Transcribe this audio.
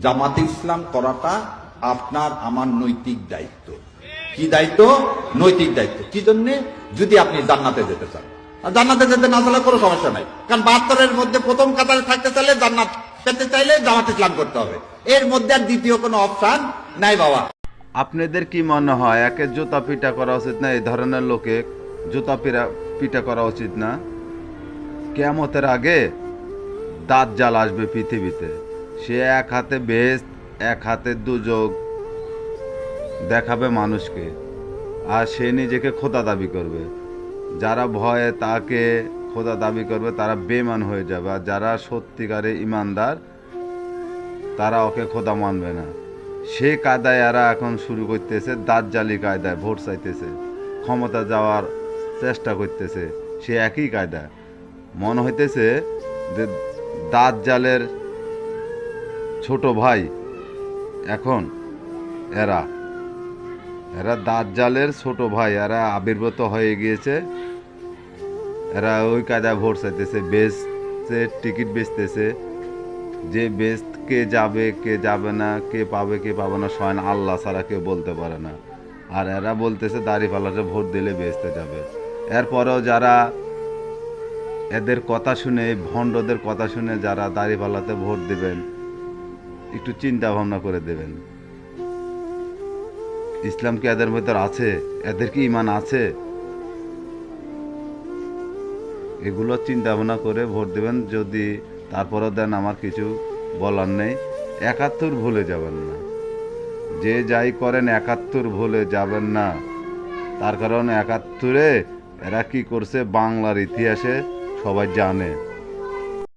জামাতে ইসলাম করাটা আপনার আমার নৈতিক দায়িত্ব। কি দায়িত্ব? নৈতিক দায়িত্ব। কি জন্য? যদি আপনি জান্নাতে যেতে চান। আর জান্নাতে যেতে না চাইলে কোনো সমস্যা নাই, কারণ 72-এর মধ্যে প্রথম কাতারে থাকতে চাইলে, জান্নাত পেতে চাইলে জামাত ইসলাম করতে হবে। এর মধ্যে আর দ্বিতীয় কোনো অপশন নাই বাবা। আপনাদের কি মনে হয় একে জুতা পিটা করা উচিত না? এই ধরনের লোকে জুতা পিটা করা উচিত না? কিয়ামতের আগে দাজ্জাল আসবে পৃথিবীতে। সে এক হাতে বেহেশত, এক হাতে দুজক দেখাবে মানুষকে, আর সে নিজেকে খোদা দাবি করবে। যারা ভয়ে তাকে খোদা দাবি করবে তারা বেঈমান হয়ে যাবে, আর যারা সত্যিকারে ইমানদার তারা ওকে খোদা মানবে না। সে কায়দায় এরা এখন শুরু করতেছে, দাজ্জালি কায়দায় ভোট চাইতেছে, ক্ষমতা যাওয়ার চেষ্টা করতেছে। সে একই কায়দা। মনে হইতেছে যে দাজ্জালের ছোট ভাই এখন এরা দাজ্জালের ছোট ভাই, এরা আবির্ভূত হয়ে গিয়েছে। এরা ওই কায়দায় ভোট চাইতেছে, বেচতে টিকিট বেচতেছে। যে বেস্ট কে যাবে কে যাবে না, কে পাবে কে পাবে না, স্বয়ং আল্লাহ ছাড়া কেউ বলতে পারে না। আর এরা বলতেছে দাঁড়িপাল্লাতে ভোট দিলে বেচতে যাবে। এরপরেও যারা এদের কথা শুনে, ভণ্ডদের কথা শুনে যারা দাঁড়িপাল্লাতে ভোট দেবেন, একটু চিন্তা ভাবনা করে দেবেন। ইসলাম কি এদের ভেতর আছে? এদের কি ঈমান আছে? এগুলো চিন্তা ভাবনা করে ভোট দেবেন। যদি তারপরেও দেন, আমার কিছু বলার নেই। 71 ভুলে যাবেন না। যে যাই করেন 71 ভুলে যাবেন না। তার কারণ 71-এ এরা কি করছে বাংলার ইতিহাসে সবাই জানে।